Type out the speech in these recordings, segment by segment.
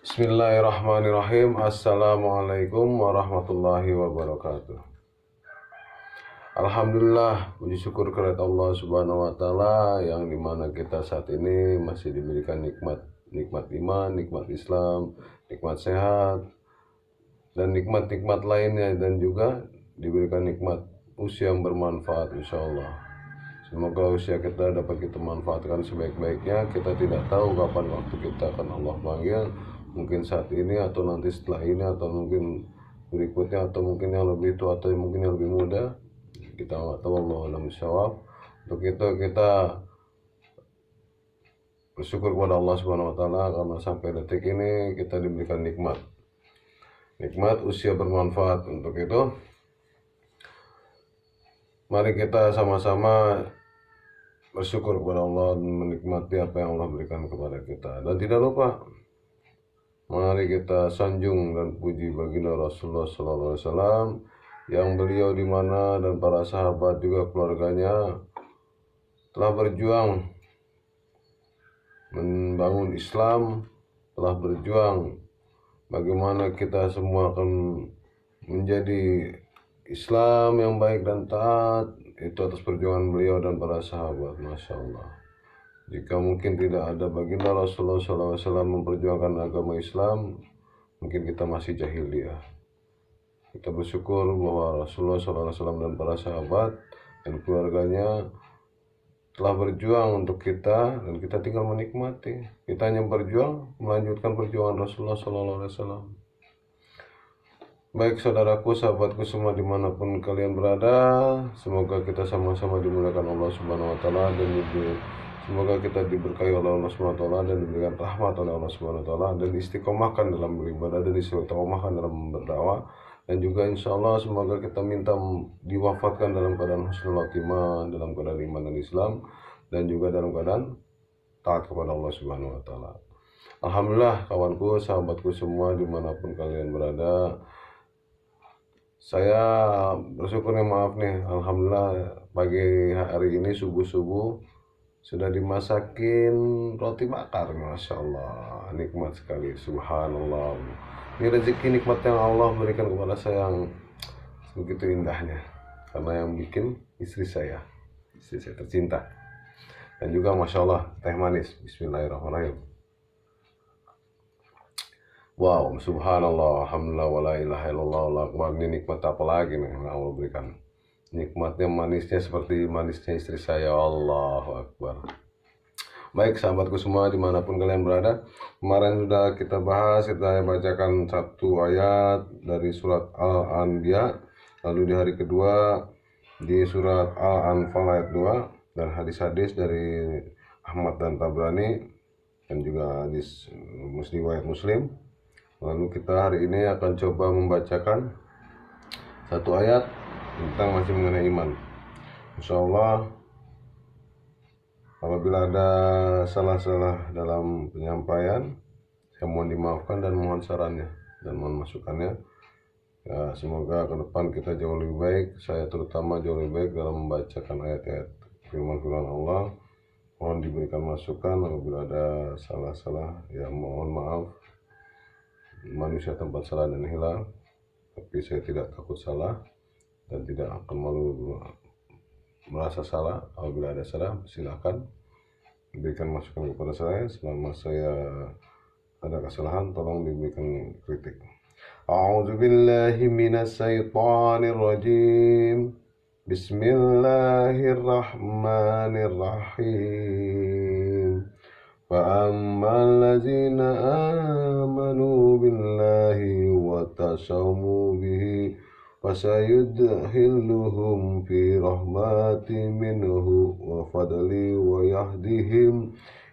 Bismillahirrahmanirrahim. Assalamualaikum warahmatullahi wabarakatuh. Alhamdulillah, puji syukur kehadirat Allah Subhanahu wa taala yang dimana kita saat ini masih diberikan nikmat iman, nikmat Islam, nikmat sehat dan nikmat-nikmat lainnya, dan juga diberikan nikmat usia yang bermanfaat insyaallah. Semoga usia kita dapat kita manfaatkan sebaik-baiknya. Kita tidak tahu kapan waktu kita akan Allah panggil. Mungkin saat ini atau nanti setelah ini atau mungkin berikutnya atau mungkin yang lebih tua atau mungkin yang lebih muda. Kita nggak tahu, Allah alam syawab. Untuk itu kita bersyukur kepada Allah Subhanahu wa taala karena sampai detik ini kita diberikan nikmat usia bermanfaat. Untuk itu mari kita sama-sama bersyukur kepada Allah dan menikmati apa yang Allah berikan kepada kita. Dan tidak lupa, mari kita sanjung dan puji baginda Rasulullah SAW yang beliau di mana dan para sahabat juga keluarganya telah berjuang membangun Islam, telah berjuang bagaimana kita semua akan menjadi Islam yang baik dan taat. Itu atas perjuangan beliau dan para sahabat. Masya Allah. Jika mungkin tidak ada baginda Rasulullah SAW memperjuangkan agama Islam, mungkin kita masih jahiliyah. Kita bersyukur bahwa Rasulullah SAW dan para sahabat dan keluarganya telah berjuang untuk kita, dan kita tinggal menikmati. Kita hanya berjuang melanjutkan perjuangan Rasulullah SAW. Baik saudaraku, sahabatku semua dimanapun kalian berada, semoga kita sama-sama dimuliakan Allah Subhanahu wa taala, dan semoga kita diberkahi oleh Allah Subhanahu wa taala dan diberikan rahmat oleh Allah Subhanahu wa taala, dan istiqomahkan dalam beribadah dan istiqomahkan dalam berdakwah, dan juga insya Allah semoga kita minta diwafatkan dalam keadaan husnul khotimah, dalam keadaan iman dan Islam, dan juga dalam keadaan taat kepada Allah Subhanahu wa taala. Alhamdulillah kawanku, sahabatku semua dimanapun kalian berada, saya bersyukur nih, maaf nih, alhamdulillah pagi hari ini subuh-subuh sudah dimasakin roti bakar. Masya Allah, nikmat sekali, subhanallah. Ini rezeki nikmat yang Allah berikan kepada saya yang begitu indahnya, karena yang bikin istri saya tercinta, dan juga Masya Allah teh manis. Bismillahirrahmanirrahim. Wow, subhanallah, alhamdulillah, wala ilaha illallah, wallahu akbar. Ini nikmat apa lagi nih yang Allah berikan? Nikmatnya manisnya seperti manisnya istri saya. Allahu akbar. Baik sahabatku semua dimanapun kalian berada, kemarin sudah kita bahas, kita bacakan satu ayat dari surat Al-Anbiya, lalu di hari kedua di surat Al-Anfal ayat 2, dan hadis-hadis dari Ahmad dan Tabrani, dan juga hadis riwayat Muslim. Lalu kita hari ini akan coba membacakan satu ayat tentang masih mengenai iman. Insya Allah apabila ada salah-salah dalam penyampaian, saya mohon dimaafkan dan mohon sarannya dan mohon masukannya. Ya, semoga ke depan kita jauh lebih baik, saya terutama jauh lebih baik dalam membacakan ayat-ayat firman-firman Allah. Mohon diberikan masukan apabila ada salah-salah, ya mohon maaf. Manusia tempat salah dan hilang, tapi saya tidak takut salah dan tidak akan malu merasa salah. Apabila ada salah, silakan berikan masukan kepada saya. Selama saya ada kesalahan, tolong diberikan kritik. A'udzubillahi minasyaitonir rajim. Bismillahirrahmanirrahim. فَأَمَّا الَّذِينَ آمَنُوا بِاللَّهِ وَتَصَمُّوا بِهِ فَسَيُدْخِلُهُمْ فِي رَحْمَةٍ مِّنْهُ وَفَضْلٍ وَيَهْدِيهِمْ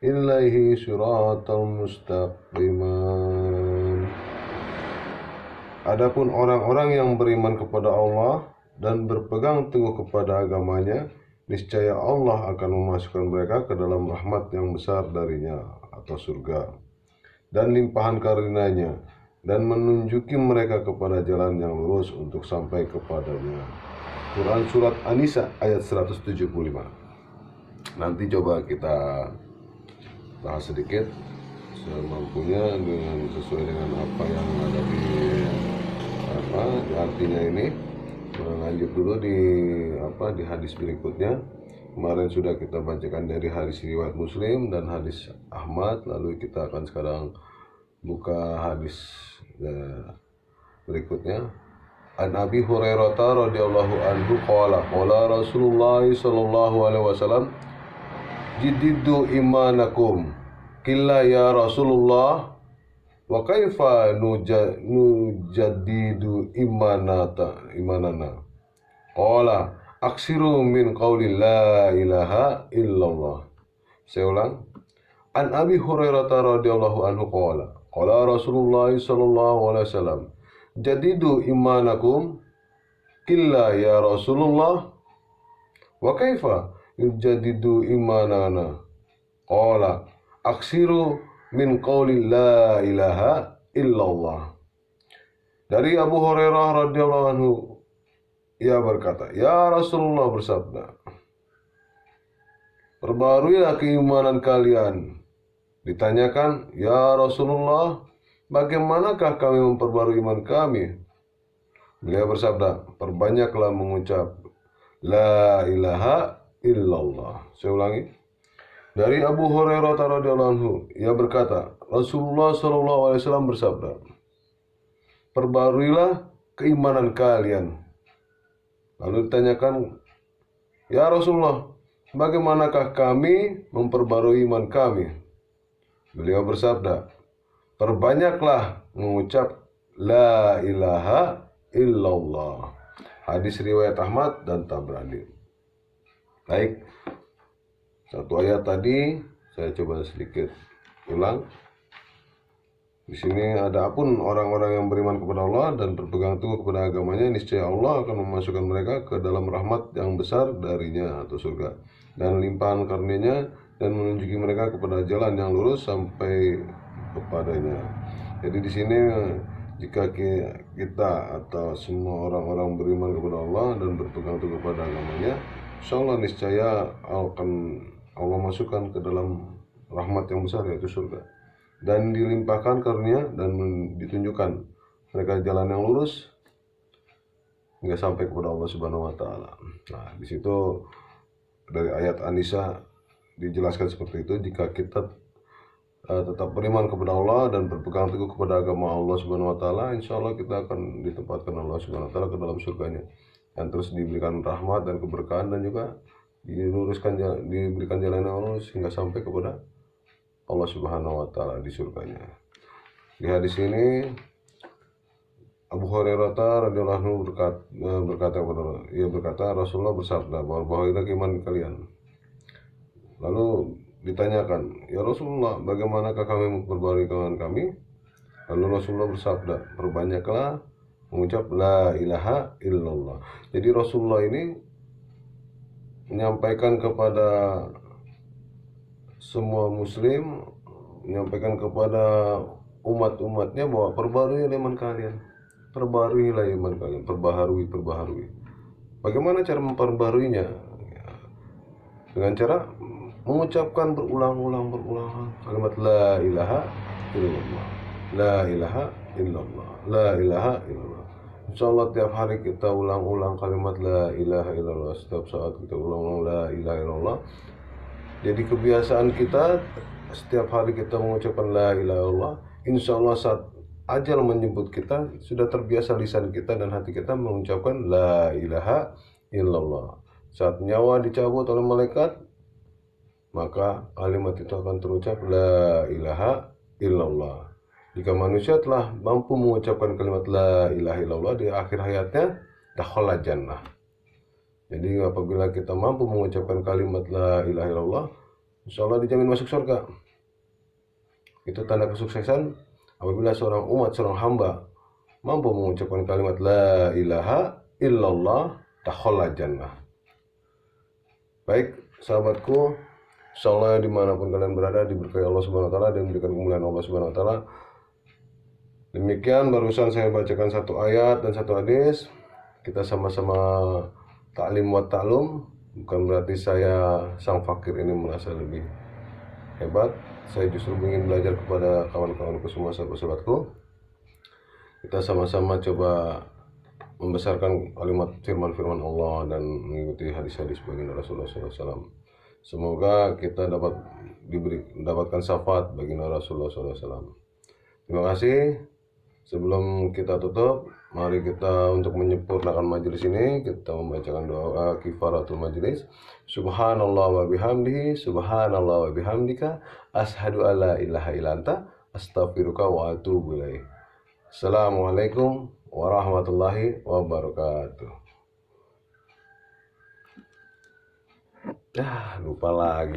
إِلَيْهِ صِرَاطًا مُسْتَقِيمًا. Adapun orang-orang yang beriman kepada Allah dan berpegang teguh kepada agamanya, niscaya Allah akan memasukkan mereka ke dalam rahmat yang besar darinya atau surga dan limpahan karunia-Nya, dan menunjuki mereka kepada jalan yang lurus untuk sampai kepadanya. Quran Surat An-Nisa ayat 175. Nanti coba kita bahas sedikit semampunya dengan sesuai dengan apa yang ada di artinya ini. Lanjut dulu di hadis berikutnya. Kemarin sudah kita bacakan dari hadis riwayat Muslim dan hadis Ahmad, lalu kita akan sekarang buka hadis berikutnya. An Abi Hurairah radhiyallahu anhu qala qala Rasulullah sallallahu alaihi wasallam jiddidu imanakum qila ya Rasulullah wa kaifa nujaddidu imanana qala aksiru min qawli la ilaha illallah. Saya ulang. An Abi Hurairah radhiyallahu anhu qala qala Rasulullah sallallahu alaihi wasallam jadidu imanakum qilla ya Rasulullah wa kaifa yujadidu imanana qala aksiru min qawli la ilaha illallah. Dari Abu Hurairah radhiyallahu anhu, ia berkata, ya Rasulullah bersabda, perbaharuilah keimanan kalian. Ditanyakan, ya Rasulullah, bagaimanakah kami memperbarui iman kami? Beliau bersabda, perbanyaklah mengucap la ilaha illallah. Saya ulangi. Dari Abu Hurairah radhiyallahu anhu, ia berkata, Rasulullah sallallahu alaihi wasallam bersabda, perbaharuilah keimanan kalian. Lalu ditanyakan, ya Rasulullah, bagaimanakah kami memperbarui iman kami? Beliau bersabda, perbanyaklah mengucap la ilaha illallah. Hadis riwayat Ahmad dan Tabrani. Baik, satu ayat tadi saya coba sedikit ulang. Di sini adapun orang-orang yang beriman kepada Allah dan berpegang teguh kepada agamanya, niscaya Allah akan memasukkan mereka ke dalam rahmat yang besar darinya atau surga dan limpahan karunia-Nya dan menunjuki mereka kepada jalan yang lurus sampai kepadanya. Jadi di sini jika kita atau semua orang-orang beriman kepada Allah dan berpegang teguh kepada agamanya, insyaallah niscaya akan Allah masukkan ke dalam rahmat yang besar, yaitu surga, dan dilimpahkan karunia dan ditunjukkan mereka jalan yang lurus hingga sampai kepada Allah Subhanahu wa taala. Nah, di situ dari ayat An-Nisa dijelaskan seperti itu, jika kita tetap beriman kepada Allah dan berpegang teguh kepada agama Allah Subhanahu wa taala, insyaallah kita akan ditempatkan Allah Subhanahu wa taala ke dalam surganya dan terus diberikan rahmat dan keberkahan dan juga diberikan jalan yang lurus hingga sampai kepada Allah Subhanahu wa taala di surganya. Di hadis ini Abu Hurairah radhiyallahu anhu berkata Rasulullah bersabda, bahwa iman kalian. Lalu ditanyakan, ya Rasulullah, bagaimanakah kami memperbarui iman kami? Lalu Rasulullah bersabda, perbanyaklah mengucap la ilaha illallah. Jadi Rasulullah ini menyampaikan kepada semua muslim, menyampaikan kepada umat-umatnya bahwa perbaharui iman kalian. Perbaharuilah iman kalian, perbaharui. Bagaimana cara memperbaharuinya? Dengan cara mengucapkan berulang-ulang kalimat la ilaha illallah. La ilaha illallah. La ilaha illallah. Insyaallah tiap hari kita ulang-ulang kalimat la ilaha illallah. Setiap saat kita ulang-ulang la ilaha illallah. Jadi kebiasaan kita setiap hari kita mengucapkan la ilaha illallah. Insyaallah saat ajal menjemput kita, sudah terbiasa lisan kita dan hati kita mengucapkan la ilaha illallah. Saat nyawa dicabut oleh malaikat, maka kalimat itu akan terucap la ilaha illallah. Jika manusia telah mampu mengucapkan kalimat la ilaha illallah di akhir hayatnya, dakhala jannah. Jadi apabila kita mampu mengucapkan kalimat la ilaha illallah, insyaallah dijamin masuk surga. Itu tanda kesuksesan. Apabila seorang hamba mampu mengucapkan kalimat la ilaha illallah, dakhala jannah. Baik sahabatku, insyaallah dimanapun kalian berada diberkahi Allah Subhanahu wa taala dan diberikan kemuliaan Allah Subhanahu wa taala. Demikian barusan saya bacakan satu ayat dan satu hadis. Kita sama-sama ta'lim wa ta'lum. Bukan berarti saya sang fakir ini merasa lebih hebat. saya justru ingin belajar kepada kawan-kawanku semua, sahabat-sahabatku. Kita sama-sama coba membesarkan kalimat firman-firman Allah dan mengikuti hadis-hadis baginda Rasulullah SAW. Semoga kita mendapatkan syafaat baginda Rasulullah SAW. Terima kasih. Sebelum kita tutup, mari kita untuk menyempurnakan majelis ini, kita membacakan doa kifaratul majelis. Subhanallah wa bihamdihi, subhanallah wa bihamdika, ashadu alla ilaha illa anta, astaghfiruka wa atubu ilaih. Assalamualaikum warahmatullahi wabarakatuh. Lupa lagi.